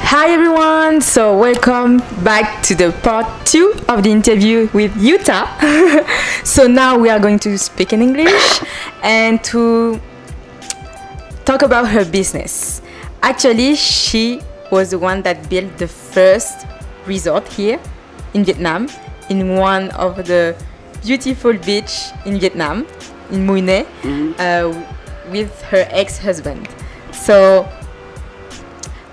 Hi everyone, so welcome back to the part 2 of the interview with Jutta. So now we are going to speak in English and to talk about her business. Actually, she was the one that built the first resort here in Vietnam, in one of the beautiful beach in Vietnam, in Mui Ne, with her ex-husband. So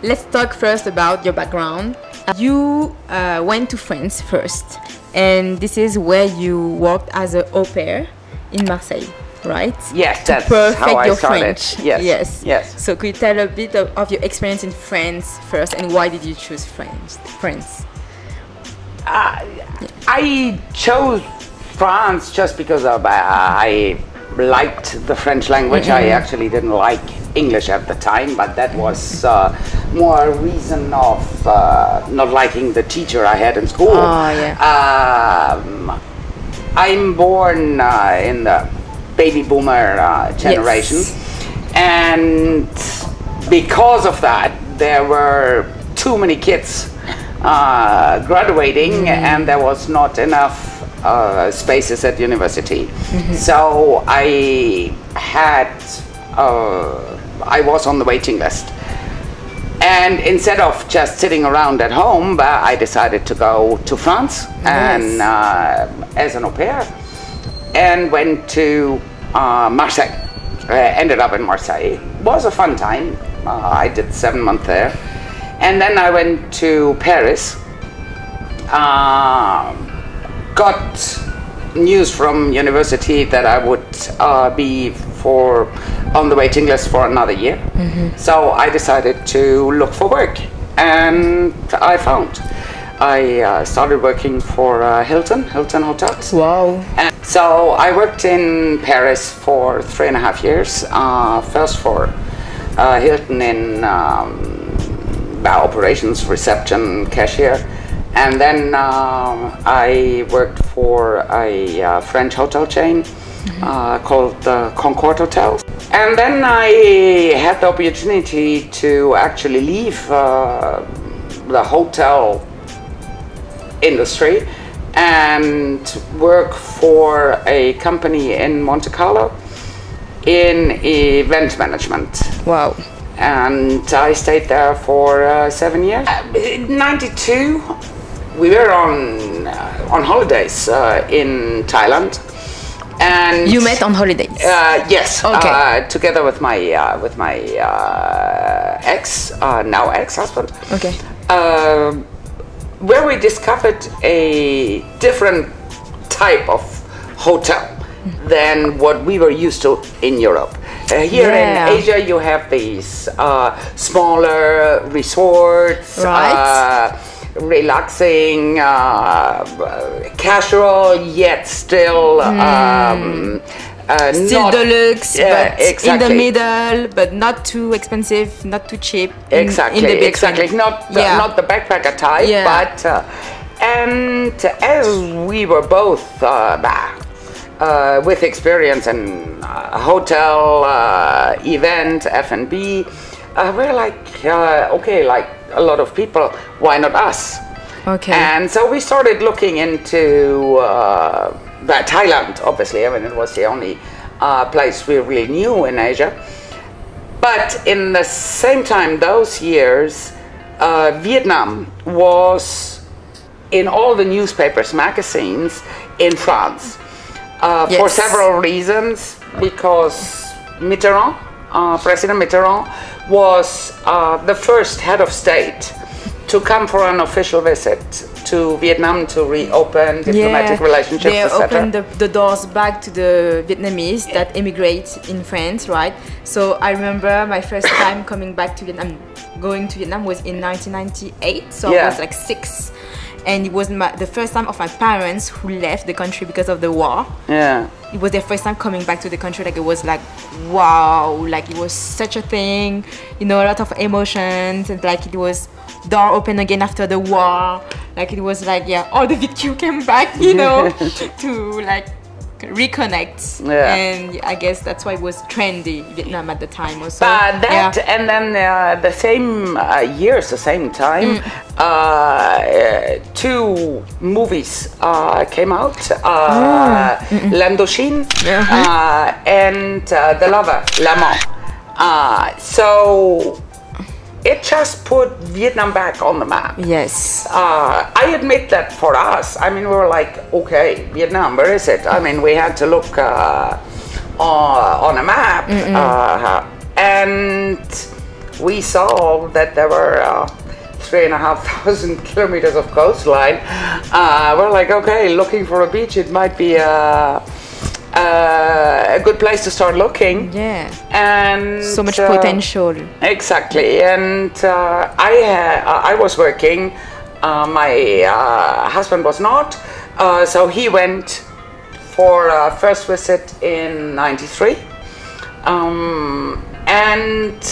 let's talk first about your background. You went to France first, and this is where you worked as an au pair in Marseille, right? Yes, that's how I started. French. Yes. So could you tell a bit of your experience in France first, and why did you choose France? I chose France just because I liked the French language. I actually didn't like English at the time, but that was more a reason of not liking the teacher I had in school. Oh, yeah. I'm born in the baby boomer generation, and because of that, there were too many kids graduating, and there was not enough spaces at university. So I was on the waiting list, and instead of just sitting around at home, I decided to go to France and as an au pair, and went to Marseille. Ended up in Marseille. It was a fun time. I did 7 months there, and then I went to Paris. Got news from university that I would be on the waiting list for another year. So I decided to look for work, and I found. I started working for Hilton Hotels. Wow. And so I worked in Paris for 3.5 years. First for Hilton in operations, reception, cashier. And then I worked for a French hotel chain called Concord Hotels. And then I had the opportunity to actually leave the hotel industry and work for a company in Monte Carlo in event management. Wow. And I stayed there for 7 years. In '92, we were on holidays in Thailand, and You met on holidays? Yes. Okay. Together with my now ex-husband. Okay. Where we discovered a different type of hotel than what we were used to in Europe. Here in Asia, you have these smaller resorts. Right. Relaxing, casual, yet still still not deluxe, but exactly. in the middle, but not too expensive, not too cheap. Exactly, in the exactly. Not the backpacker type, but and as we were both with experience in hotel, event, F&B, we're like, okay, like a lot of people, why not us? Okay. And so we started looking into Thailand, obviously. I mean, it was the only place we really knew in Asia. But in the same time, those years, Vietnam was in all the newspapers, magazines in France for several reasons. Because Mitterrand, President Mitterrand, was the first head of state to come for an official visit to Vietnam to reopen diplomatic relationships, they etc. opened the doors back to the Vietnamese that immigrate in France, right? So I remember my first time coming back to Vietnam, going to Vietnam was in 1998, so I was like 6. And it was the first time of my parents who left the country because of the war. Yeah. It was their first time coming back to the country. Like, it was like, wow, like it was such a thing, you know, a lot of emotions, and like it was door open again after the war. Like it was like, all the victims came back, you know, to like reconnect. Yeah. And I guess that's why it was trendy Vietnam at the time also. That and then the same years, the same time, two movies came out, L'Indochine and The Lover, L'Amant. So it just put Vietnam back on the map. Yes. I admit that for us, I mean, we were like, okay, Vietnam, where is it? I mean, we had to look on a map, and we saw that there were 3,500 kilometers of coastline. We're like, okay, looking for a beach, it might be a good place to start looking. Yeah. And so much potential. Exactly. And I was working. My husband was not. So he went for a first visit in '93. And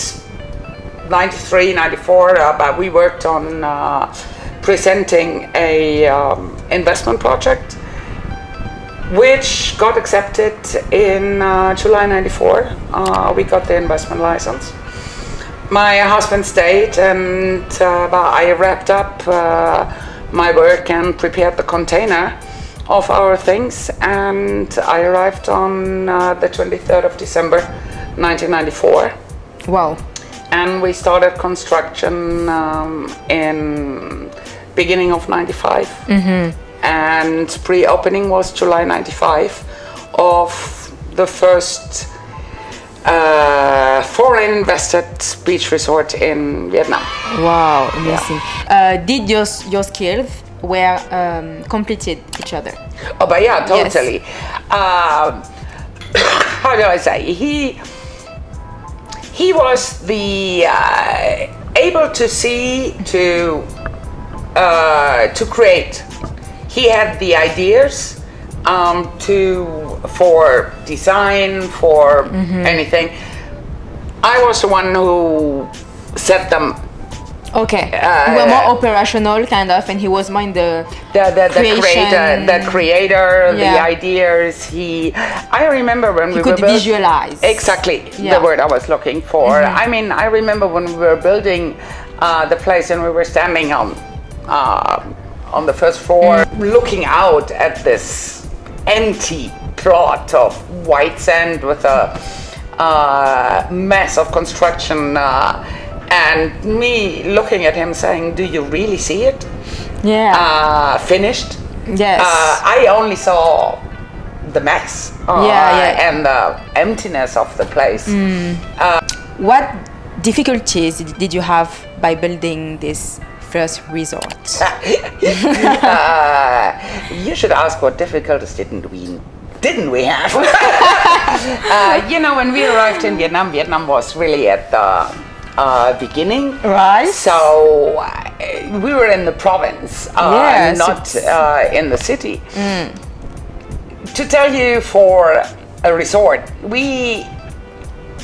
93, 94, but we worked on presenting a investment project, which got accepted in July '94. We got the investment license. My husband stayed, and I wrapped up my work and prepared the container of our things, and I arrived on the 23rd of December 1994. Wow. And we started construction in beginning of '95. And pre-opening was July '95 of the first foreign invested beach resort in Vietnam. Wow, amazing. Did your skills were completed each other? Oh, but yeah, totally. Yes. How do I say? He was the able to see to create. He had the ideas for design, for anything. I was the one who set them. Okay, you were more operational, kind of, and he was more in the creator, the ideas. I remember when we could visualize. Exactly, the word I was looking for. I mean, I remember when we were building the place, and we were standing on the first floor, looking out at this empty plot of white sand with a mess of construction. And me looking at him saying, do you really see it? Yeah. Finished? Yes. I only saw the mess and the emptiness of the place. What difficulties did you have by building this first resort? You should ask what difficulties didn't we have? You know, when we arrived in Vietnam, Vietnam was really at the beginning, right? So we were in the province, not in the city. To tell you, for a resort, we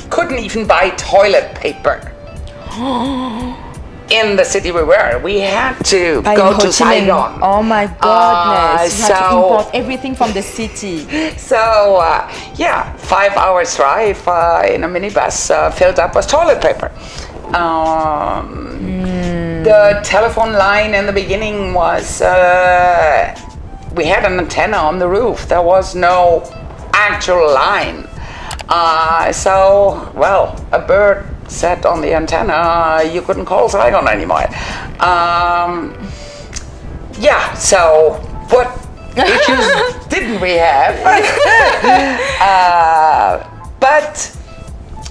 couldn't even buy toilet paper. In the city we were, we had to go to Saigon. Oh my goodness! You had to import everything from the city. So 5 hours drive in a minibus filled up with toilet paper. The telephone line in the beginning was we had an antenna on the roof. There was no actual line. So, well, a bird sat on the antenna, you couldn't call Saigon anymore. So what issues didn't we have?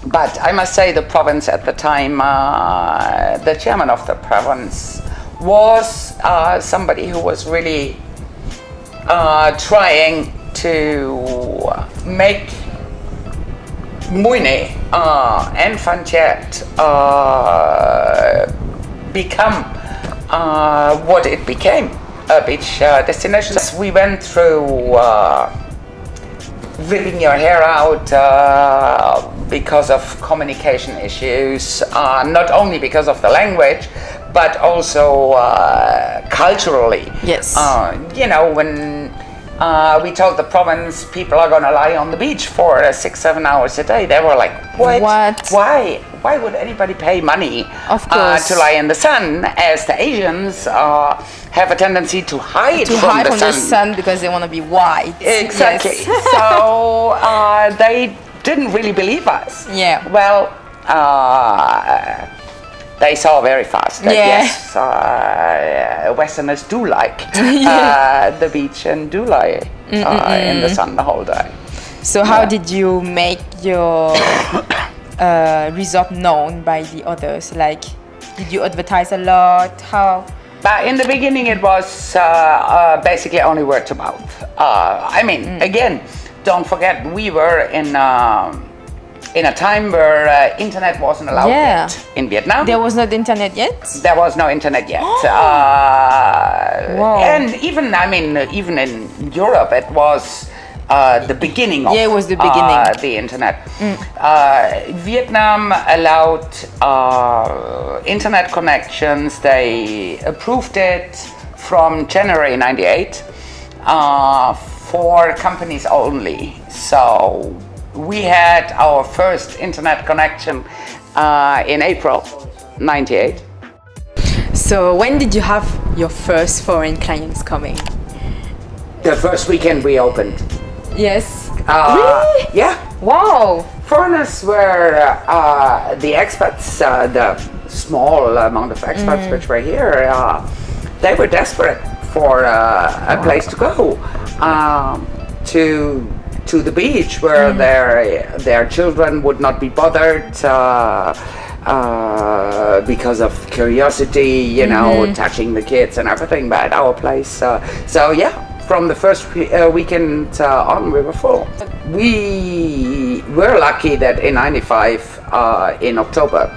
But I must say the province at the time, the chairman of the province was somebody who was really trying to make Mui Ne and Phan Thiet become what it became, a beach destination. We went through ripping your hair out because of communication issues, not only because of the language, but also culturally. Yes. You know, when we told the province people are going to lie on the beach for 6-7 hours a day. They were like, what? Why would anybody pay money to lie in the sun, as the Asians have a tendency to hide from the sun because they want to be white. Exactly. Yes. So they didn't really believe us. Yeah. Well, they saw very fast that yes, Westerners do like the beach and do lie in the sun the whole day. So how did you make your resort known by the others? Like, did you advertise a lot? How? But in the beginning, it was basically only word of mouth. I mean, again, don't forget, we were in a time where internet wasn't allowed yet in Vietnam. There was not internet yet? There was no internet yet. Wow. And even, I mean, even in Europe, it was the beginning of it was the beginning. The internet. Vietnam allowed internet connections. They approved it from January 98 for companies only. So we had our first internet connection in April 98. So when did you have your first foreign clients coming? The first weekend we opened. Yes. Really? Yeah. Wow. Foreigners were the expats, the small amount of expats which were here. They were desperate for a place to go, to the beach where their children would not be bothered because of curiosity, you know, touching the kids and everything. But our place, so yeah. From the first weekend on, we were full. We were lucky that in '95, in October,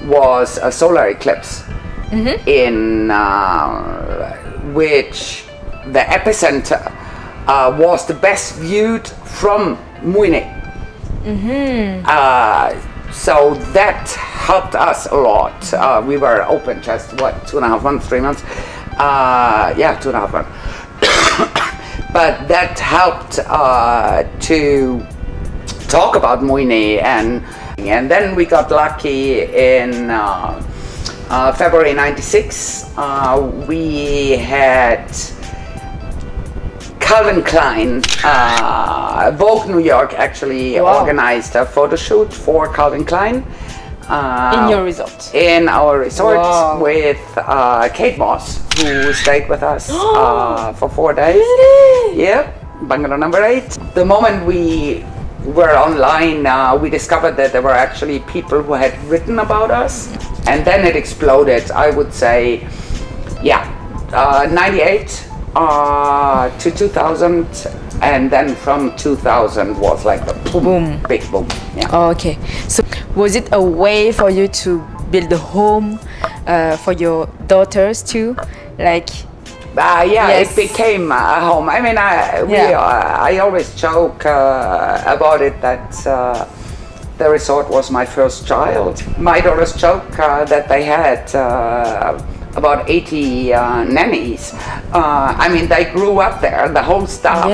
was a solar eclipse, in which the epicenter was the best viewed from Mui Ne. So that helped us a lot. We were open just, what, 2.5 months, 3 months? Yeah, 2.5 months. But that helped to talk about Mui Ne, and then we got lucky in February '96. We had Calvin Klein, VOGUE New York actually organized a photo shoot for Calvin Klein. In your resort? In our resort with Kate Moss, who stayed with us for 4 days. Really? Yeah, bungalow number 8. The moment we were online, we discovered that there were actually people who had written about us. And then it exploded, I would say, yeah, 98 to 2000. And then from 2000 was like a boom, big boom. Yeah. Oh, okay. So was it a way for you to build a home for your daughters too? Like, yeah, it became a home. I mean, I always joke about it that the resort was my first child. My daughters joke that they had about 80 nannies. I mean, they grew up there. The whole staff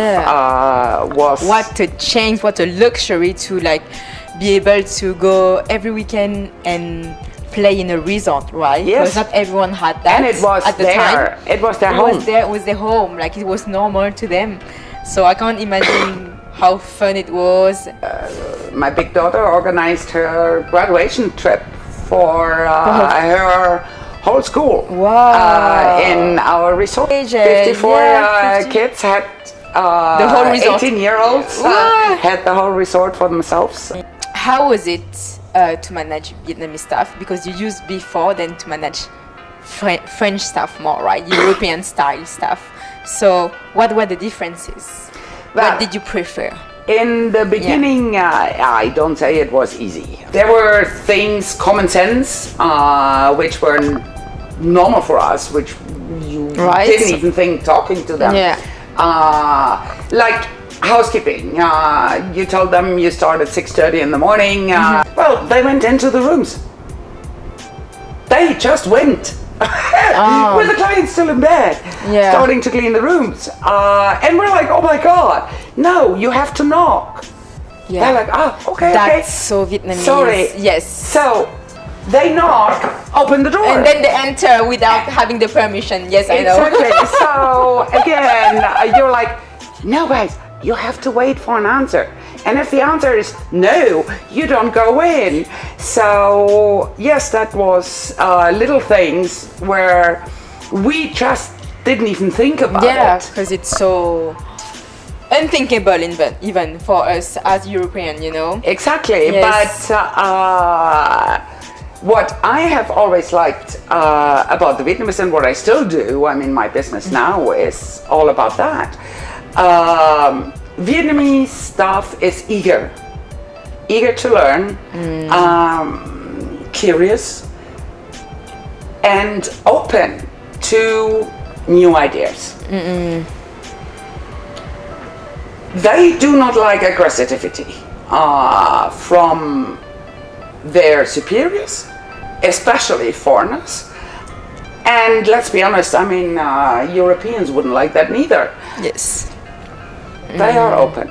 was... What a change, what a luxury to like be able to go every weekend and play in a resort, right? Yes. Because not everyone had that. And it was at the time. It was their home. It was their home. Like, it was normal to them. So I can't imagine how fun it was. My big daughter organized her graduation trip for her whole school. Wow. In our resort. 54 kids had the whole resort. 18-year-olds had the whole resort for themselves. How was it to manage Vietnamese staff? Because you used before then to manage French staff more, right? European style stuff. So what were the differences? Well, what did you prefer? In the beginning, I don't say it was easy. There were things, common sense, which were normal for us, which you didn't even think talking to them. Like housekeeping. You told them you start at 6:30 in the morning. Well, they went into the rooms. They just went. with the clients still in bed, starting to clean the rooms. And we're like, oh my God, no, you have to knock. Yeah. They're like, oh, okay, That's so Vietnamese. Sorry. Yes. So they knock, open the door. And then they enter without having the permission. Yes, I know. Exactly. So again, you're like, no guys, you have to wait for an answer. And if the answer is no, you don't go in. So yes, that was little things where we just didn't even think about it. Yeah, because it's so unthinkable even for us as European, you know. Exactly. Yes. But what I have always liked about the Vietnamese, and what I still do, I mean, my business now is all about that. Vietnamese staff is eager to learn, curious, and open to new ideas. They do not like aggressivity from their superiors, especially foreigners. And let's be honest, I mean, Europeans wouldn't like that neither. Yes. They are open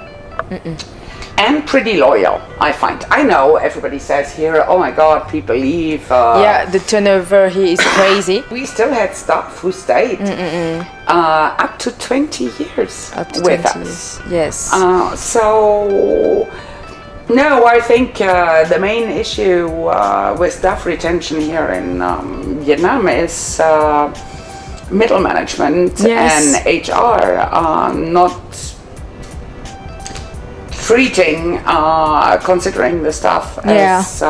and pretty loyal, I find. I know everybody says here, oh my God, people leave. Yeah, the turnover here is crazy. We still had staff who stayed up to 20 years with us. Yes. So, no, I think the main issue with staff retention here in Vietnam is middle management and HR not treating, considering the staff as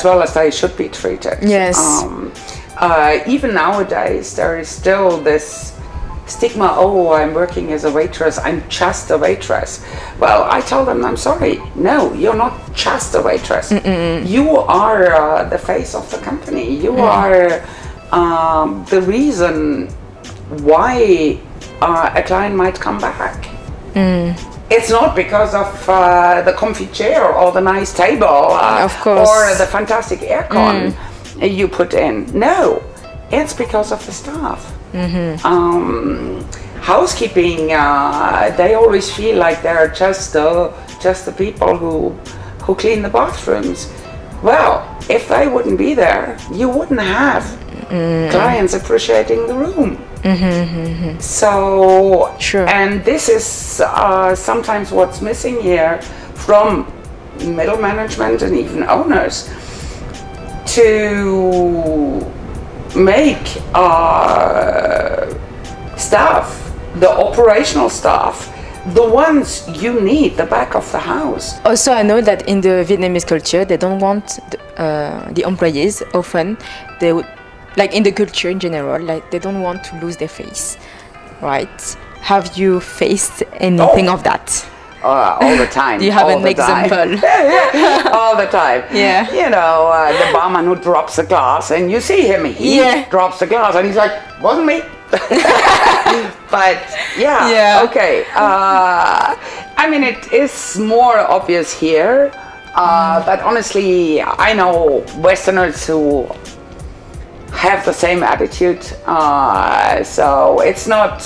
well as they should be treated. Yes. Even nowadays, there is still this stigma, oh, I'm working as a waitress, I'm just a waitress. Well, I tell them, I'm sorry, no, you're not just a waitress. You are the face of the company. You are the reason why a client might come back. It's not because of the comfy chair or the nice table of course. Or the fantastic aircon you put in. No, it's because of the staff. Housekeeping, they always feel like they're just the people who clean the bathrooms. Well, if they wouldn't be there, you wouldn't have clients appreciating the room. So, and this is sometimes what's missing here from middle management and even owners, to make staff, the operational staff, the ones you need, the back of the house. Also, I know that in the Vietnamese culture, they don't want the employees often, they would, like in the culture in general, like they don't want to lose their face, right? Have you faced anything of that? All the time. Do you have an example? All the time. Yeah. You know, the barman who drops the glass, and you see him, he drops the glass, and he's like, wasn't me. But okay. I mean, it is more obvious here, but honestly, I know Westerners who have the same attitude, so it's not,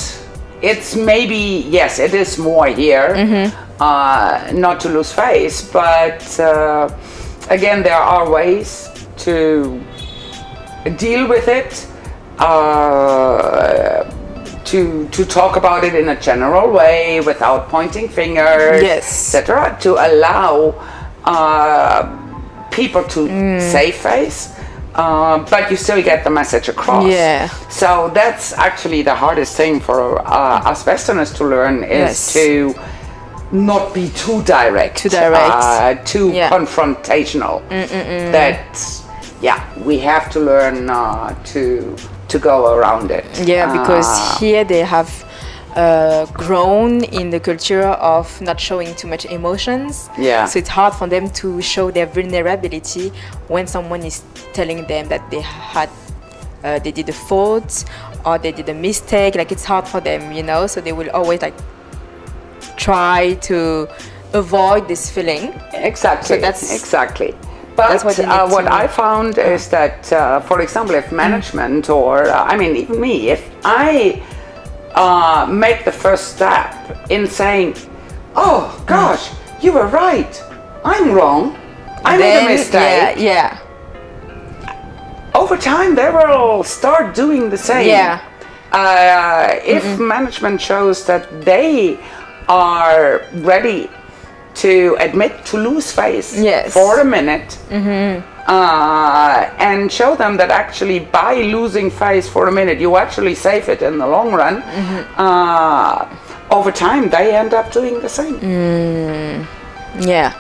it's maybe, yes, it is more here, not to lose face, but again, there are ways to deal with it, to talk about it in a general way without pointing fingers, etc., to allow people to save face. But you still get the message across. So that's actually the hardest thing for us Westerners to learn, is to not be too direct, too confrontational. That we have to learn to go around it. Because here they have grown in the culture of not showing too much emotions. So it's hard for them to show their vulnerability when someone is telling them that they had they did a fault or they did a mistake. Like, it's hard for them, you know, so they will always like try to avoid this feeling. Exactly. So that's But That's what I found is that, for example, if management or, I mean, even me, if I make the first step in saying, oh gosh, you were right, I'm wrong, I made a mistake. Yeah. Over time, they will start doing the same. Yeah. If management shows that they are ready to admit to lose face for a minute, and show them that actually by losing face for a minute, you actually save it in the long run, over time, they end up doing the same. Yeah.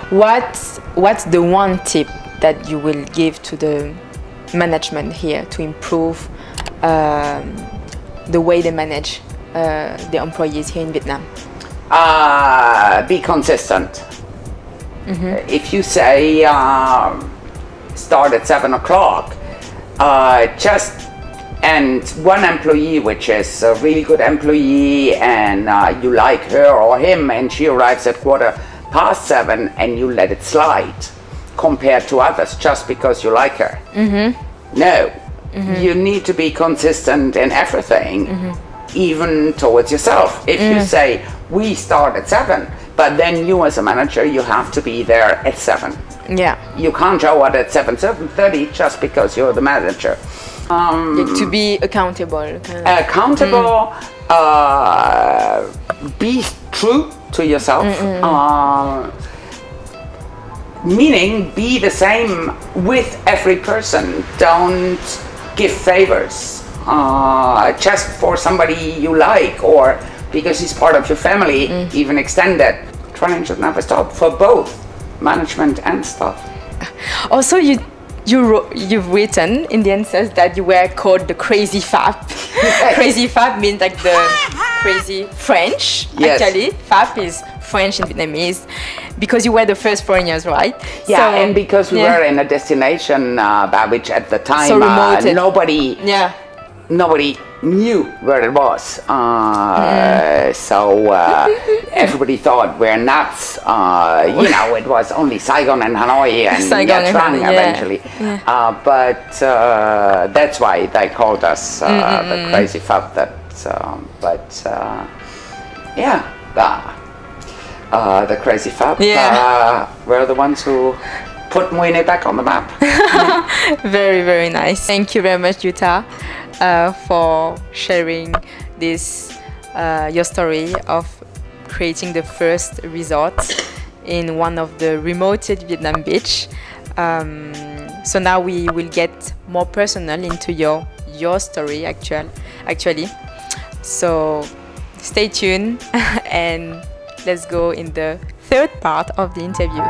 What's the one tip that you will give to the management here to improve the way they manage the employees here in Vietnam? Be consistent. If you say start at 7 o'clock, and one employee which is a really good employee and you like her or him and she arrives at 7:15 and you let it slide compared to others just because you like her. No, you need to be consistent in everything, even towards yourself. If you say we start at 7, but then you as a manager, you have to be there at 7. Yeah. You can't show up at 7:30 just because you're the manager. To be accountable. Accountable, be true to yourself, meaning be the same with every person. Don't give favors just for somebody you like or because he's part of your family, even extended. Training should never stop for both management and staff. Also, you've written in the answers that you were called the Crazy Pháp. Crazy Pháp means like the crazy French. Yes. Actually, Pháp is French in Vietnamese, because you were the first foreigners, right? Yeah, so, and because we were in a destination by which at the time so nobody knew where it was. So everybody thought we're nuts. You know, it was only Saigon and Hanoi and Nha Trang eventually. But that's why they called us the Crazy Pháp. The Crazy Pháp were the ones who put Mui Ne back on the map. Very, very nice. Thank you very much, Jutta, for sharing this your story of creating the first resort in one of the remote Vietnam beach. So now we will get more personal into your story actually. So stay tuned and let's go in the third part of the interview.